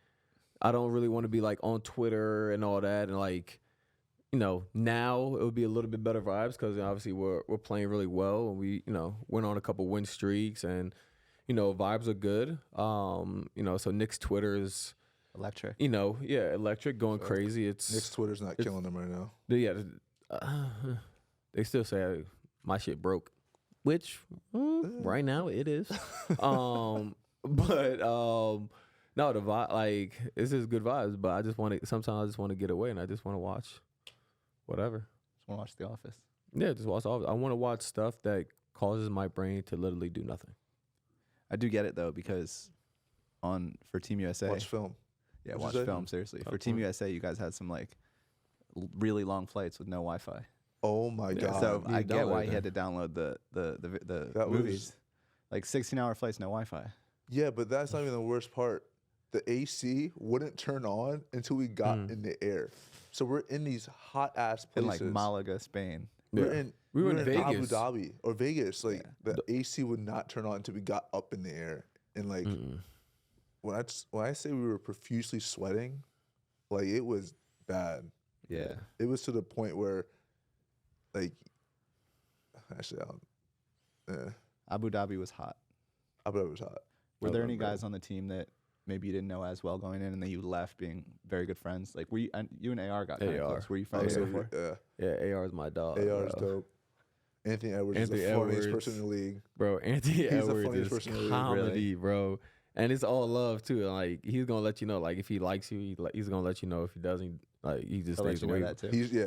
I don't really want to be like on Twitter and all that. And like, now it would be a little bit better vibes because obviously we're playing really well and we, went on a couple win streaks and, vibes are good. So Knicks Twitter is, Electric. electric, going crazy. Nick's Twitter's not killing them right now. They still say my shit broke, which right now it is. No, the vibe, like it's just good vibes. But sometimes I just want to get away and I just want to watch whatever. Just want to watch The Office. Yeah, just watch all. I want to watch stuff that causes my brain to literally do nothing. I do get it though because for Team USA, Watch film. yeah, What'd watch you say? film seriously. For Oh, Team cool. USA, you guys had some like really long flights with no Wi-Fi. Oh my god! So You I get why downloaded he had to download the That movies. Like 16-hour flights, no Wi-Fi. Yeah, but that's not even the worst part. The AC wouldn't turn on until we got in the air. So we're in these hot ass In places. like Malaga, Spain. We were in Abu Vegas. Dhabi or Vegas. Like the AC would not turn on until we got up in the air. And like when I say we were profusely sweating, like it was bad. Yeah. It was to the point where, like, actually, Abu Dhabi was hot. Abu Dhabi was hot. Were Oh, there any bro. guys on the team that maybe you didn't know as well going in, and then you left being very good friends? Like, you and AR got kind of AR. close. Were you Oh, friends yeah, before? yeah. AR is my dog. AR is bro. dope. Anthony Edwards Anthony is the funniest Edwards. person in the league. Bro, Anthony He's the Edwards funniest is person in the league, comedy, bro. And it's all love too. Like he's gonna let you know, like if he likes you, he's gonna let you know. If he doesn't, like he just I'll let stays you know away. that too. He's Yeah.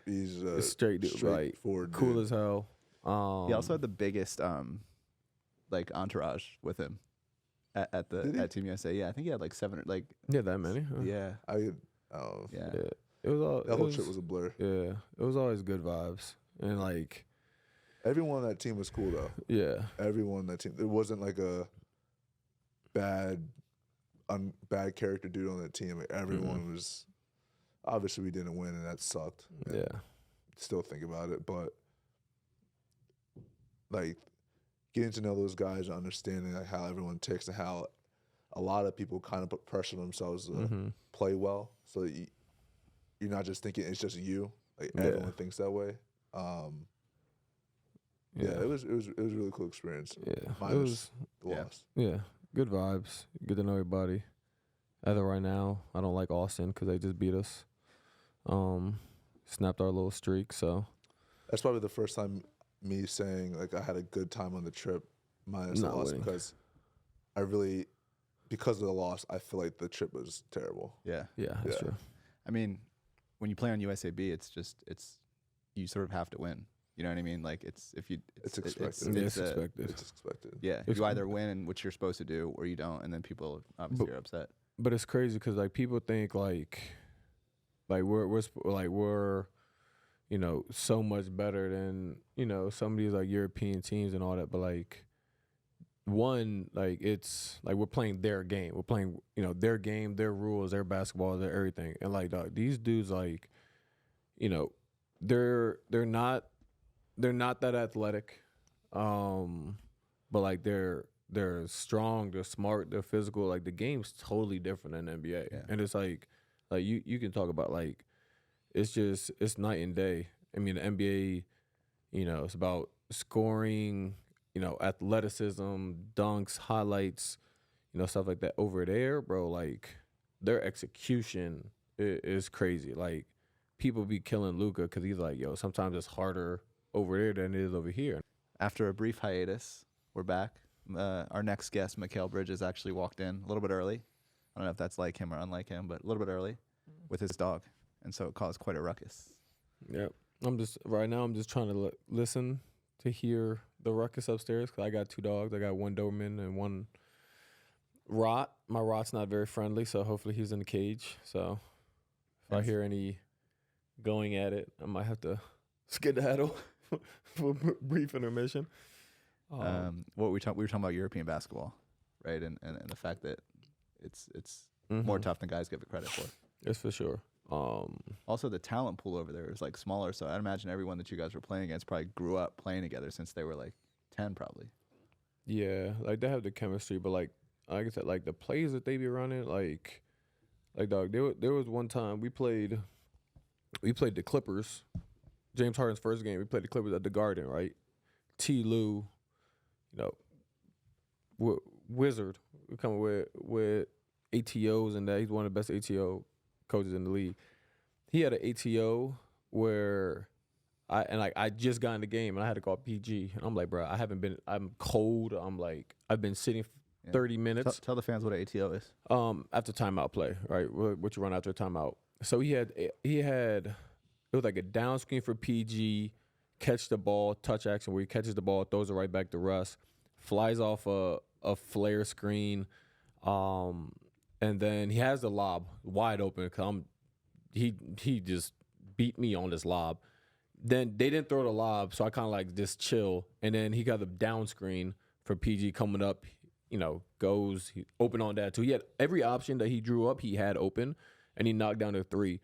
he's It's straight dude, like straightforward, cool dude. as hell. He also had the biggest like entourage with him at Did he? Team USA. Yeah, I think he had like 7 like Yeah, that many. Huh? yeah. Yeah. Yeah. Yeah. It was all. That whole trip was a blur. Yeah, it was always good vibes and like Everyone on that team was cool though. yeah. Everyone on that team. There wasn't like a bad character dude on that team. Like everyone was. Obviously, we didn't win, and that sucked. And Yeah. Still think about it, but like getting to know those guys and understanding like how everyone ticks and how a lot of people kind of put pressure on themselves to play well. So you're not just thinking it's just you. Like Yeah. everyone thinks that way. Yeah, it was a really cool experience. Yeah. Minus It was the yeah. loss. yeah. Good vibes. Good to know everybody. As of right now, I don't like Austin because they just beat us. Snapped our little streak. So That's probably the first time me saying like I had a good time on the trip minus the Not loss winning. because because of the loss, I feel like the trip was terrible. Yeah. yeah, that's Yeah. true. I mean, when you play on USAB, it's you sort of have to win. You know what I mean? Like it's expected. Yeah, it's expected. It's expected. Yeah, It's- you either win, which you're supposed to do, or you don't, and then people obviously But- are upset. But it's crazy because like people think like we're so much better than some of these like European teams and all that. But like it's like we're playing their game. We're playing their game, their rules, their basketball, their everything. And like dog, these dudes like they're not they're not that athletic, but like they're strong, they're smart, they're physical. Like the game's totally different than the NBA, Yeah. and it's like you can talk about like it's night and day. I mean, the NBA, it's about scoring, athleticism, dunks, highlights, stuff like that. Over there, bro, like their execution is crazy. Like people be killing Luka because he's like, yo, sometimes it's harder over there than it is over here. After a brief hiatus, we're back. Our next guest, Mikal Bridges, actually walked in a little bit early. I don't know if that's like him or unlike him, but a little bit early with his dog, and so it caused quite a ruckus. Yep. I'm just trying to listen to hear the ruckus upstairs because I got 2 dogs. I got 1 Doberman and 1 Rot. My Rot's not very friendly, so hopefully he's in the cage. So if I hear any going at it, I might have to skedaddle for a brief intermission. We were talking about European basketball, right? And the fact that it's more tough than guys give it credit for. It's for sure. Also, the talent pool over there is like smaller, so I'd imagine everyone that you guys were playing against probably grew up playing together since they were like 10, probably. Yeah, like they have the chemistry, but like I said, like the plays that they be running, like dog, there was one time we played the Clippers, James Harden's first game. We played the Clippers at the Garden, right? T. Lue, Wizard, we come with ATOs and that. He's one of the best ATO coaches in the league. He had an ATO where I just got in the game and I had to call PG. And I'm like, bro, I'm cold. I've been sitting 30 minutes. Tell the fans what an ATO is. After timeout play, right? What you run after a timeout. So he had it was like a down screen for PG, catch the ball, touch action where he catches the ball, throws it right back to Russ, flies off a flare screen, and then he has the lob wide open. He just beat me on this lob. Then they didn't throw the lob, so I kind of like just chill. And then he got the down screen for PG coming up. Goes open on that too. He had every option that he drew up. He had open, and he knocked down a 3.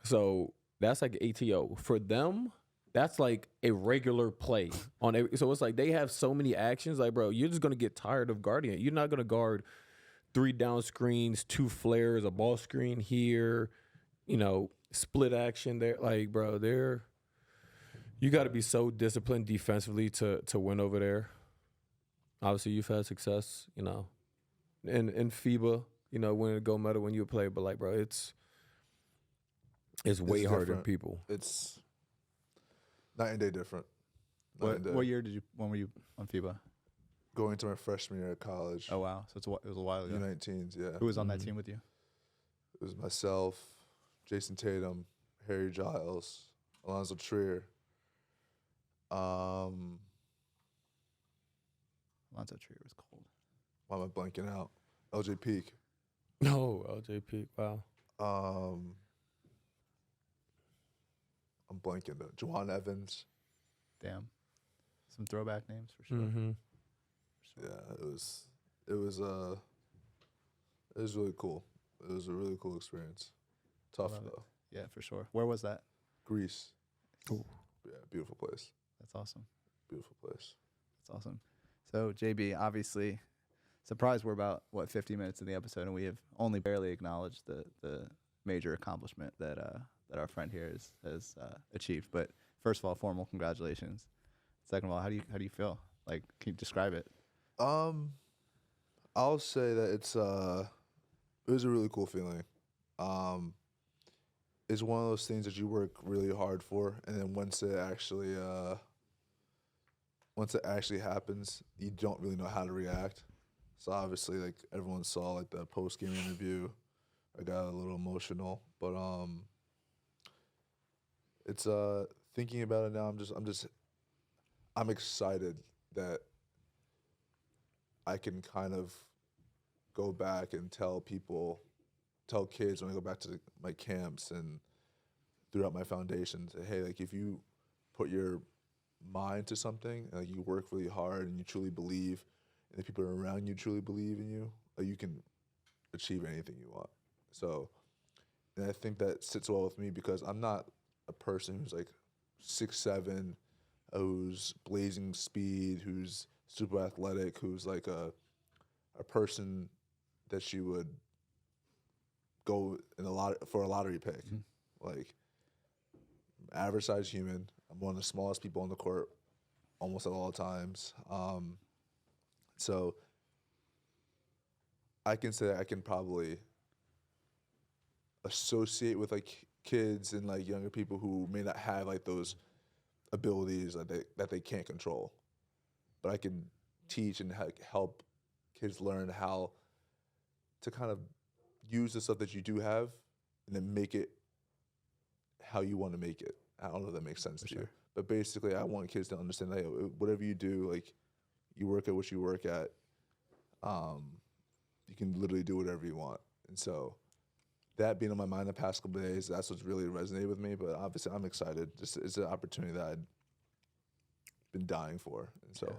So that's like ATO for them. That's like a regular play on every. So it's like they have so many actions. Like, bro, you're just gonna get tired of guarding it. You're not gonna guard 3 down screens, 2 flares, a ball screen here, split action there. Like, bro, you got to be so disciplined defensively to win over there. Obviously, you've had success, in FIBA, winning a gold medal when you play. But like, bro, it's way harder than people. It's night and day different. What year when were you on FIBA? Going to my freshman year at college. Oh, wow. So it was a while ago. U19s, yeah. Who was on that team with you? It was myself, Jason Tatum, Harry Giles, Alonzo Trier. Alonzo Trier was cold. Why am I blanking out? LJ Peak. No, LJ Peak. Wow. I'm blanking though. Juwan Evans. Damn. Some throwback names for sure. Mm-hmm. Yeah, it was really cool. It was a really cool experience. Tough though. Yeah, for sure. Where was that? Greece. Ooh. Yeah, beautiful place. That's awesome. Beautiful place. That's awesome. So JB, obviously, surprised we're about 50 minutes in the episode, and we have only barely acknowledged the major accomplishment that our friend here has achieved. But first of all, formal congratulations. Second of all, how do you feel? Like, can you describe it? I'll say that it was a really cool feeling. It's one of those things that you work really hard for, and then once it actually happens, you don't really know how to react. So obviously, like everyone saw, like the post-game interview, I got a little emotional, but it's thinking about it now. I'm excited that I can kind of go back and tell kids when I go back to my camps and throughout my foundation, say, hey, like if you put your mind to something and like, you work really hard and you truly believe, and the people around you truly believe in you, like, you can achieve anything you want. So, and I think that sits well with me because I'm not a person who's like 6'7", who's blazing speed, who's super athletic, who's like a person that she would go in for a lottery pick. Like, average sized human. I'm one of the smallest people on the court almost at all times. So I can say I can probably associate with like kids and like younger people who may not have like those abilities that they can't control, but I can teach and help kids learn how to kind of use the stuff that you do have and then make it how you want to make it. I don't know if that makes sense to you, but basically I want kids to understand that whatever you do, like you work at what you work at, you can literally do whatever you want. And so that being on my mind the past couple of days, that's what's really resonated with me. But obviously, I'm excited. Just it's an opportunity that I'd been dying for, and so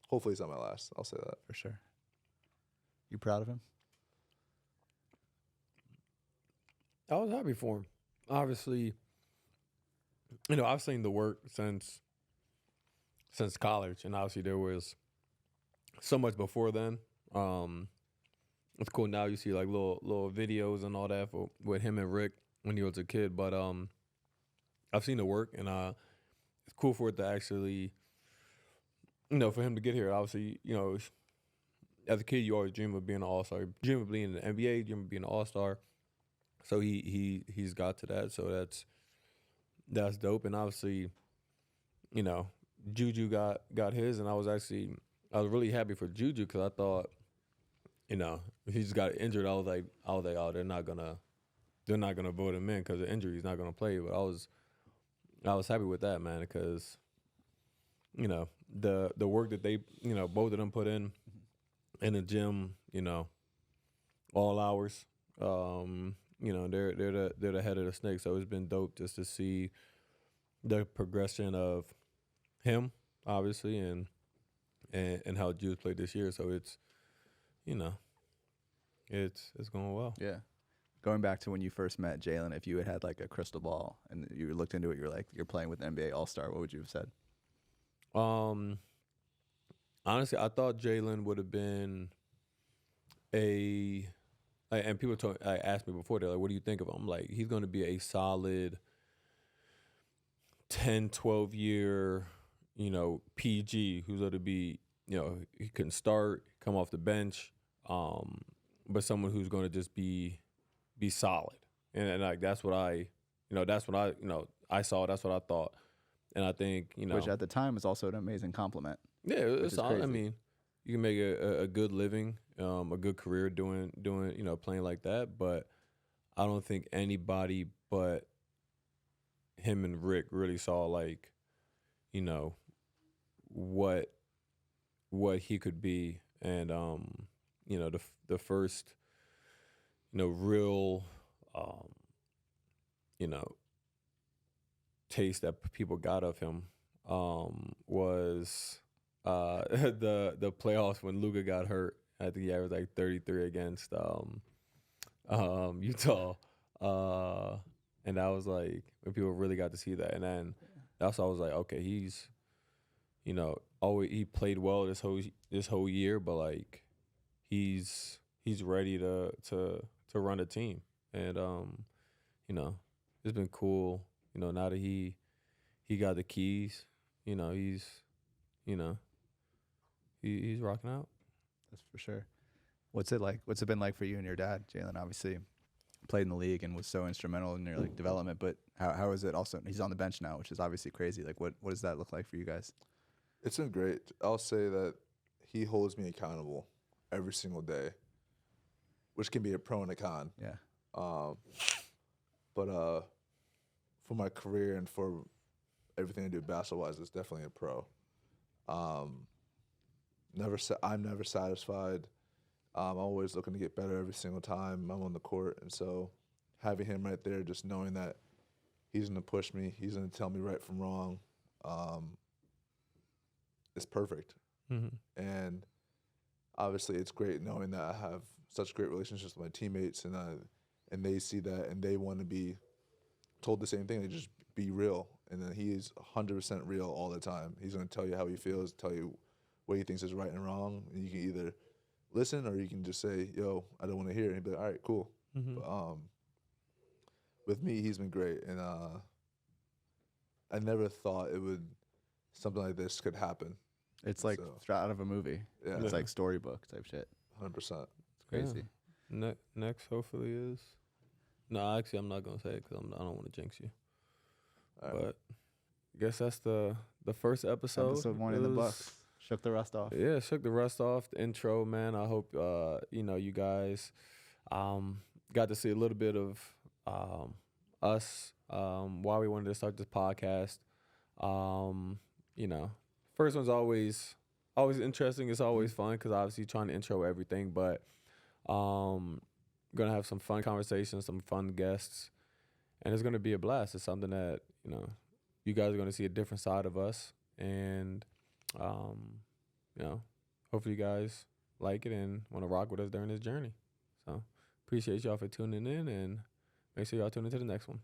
hopefully it's not my last. I'll say that For sure. You proud of him? I was happy for him. Obviously, I've seen the work since college, and obviously there was so much before then. It's cool now you see like little videos and all that with him and Rick when he was a kid. But I've seen the work, and it's cool for it to actually, for him to get here. Obviously, as a kid you always dream of being an all-star, dream of being in the NBA, dream of being an all-star. So he's got to that. So that's dope. And obviously, Juju got his, and I was really happy for Juju because I thought, he just got injured. I was like, oh, they're not gonna vote him in because of injury. He's not gonna play. But I was happy with that, man, because the work that they both of them put in the gym, all hours. They're the head of the snake. So it's been dope just to see the progression of him, obviously, and how Juice played this year. So it's it's going well. Yeah. Going back to when you first met Jalen, if you had like a crystal ball and you looked into it, you're like, you're playing with an NBA All-Star, what would you have said? Honestly, I thought Jalen would have been and people asked me before, they're like, what do you think of him? I'm like, he's going to be a solid 10, 12 year, PG who's going to be, he can start, come off the bench, but someone who's going to just be solid. And like, that's what I saw, that's what I thought. And I think, Which at the time was also an amazing compliment. Yeah, it's solid. I mean, you can make a good living, a good career doing playing like that. But I don't think anybody but him and Rick really saw like, what he could be, and the first real taste that people got of him was the playoffs when Luka got hurt. I think he averaged like 33 against Utah, and that was like when people really got to see that. And then that's why I was like, okay, he's always he played well this whole year, but like he's ready to run a team. And it's been cool. Now that he got the keys, he's rocking out. That's for sure. What's it like? What's it been like for you and your dad, Jalen? Obviously, played in the league and was so instrumental in your like development. But how is it? Also, he's on the bench now, which is obviously crazy. Like, what does that look like for you guys? it's been great. I'll say that he holds me accountable every single day, which can be a pro and a con. Yeah. But for my career and for everything I do basketball-wise, it's definitely a pro. I'm never satisfied. I'm always looking to get better every single time I'm on the court. And so having him right there, just knowing that he's going to push me, he's going to tell me right from wrong, it's perfect. Mm-hmm. And obviously it's great knowing that I have such great relationships with my teammates, and they see that and they want to be told the same thing. They just be real. and then he is 100% real all the time. He's gonna tell you how he feels, tell you what he thinks is right and wrong, and you can either listen or you can just say, "Yo, I don't want to hear it." And he'd be like, "All right, cool." Mm-hmm. But, with me, he's been great, and I never thought something like this could happen. It's like So, straight out of a movie. Yeah. It's like storybook type shit. 100%. It's crazy. Next, hopefully is. No, actually, I'm not gonna say it because I don't want to jinx you. All right. But I guess that's the first episode. Episode 1 in the books. Shook the rust off. Yeah, shook the rust off. The intro, man. I hope you guys got to see a little bit of us, why we wanted to start this podcast. First one's always interesting. It's always fun because obviously trying to intro everything, but gonna have some fun conversations, some fun guests, and it's gonna be a blast. It's something that you guys are gonna see a different side of us, and hopefully you guys like it and want to rock with us during this journey. So appreciate y'all for tuning in, and make sure y'all tune into the next one.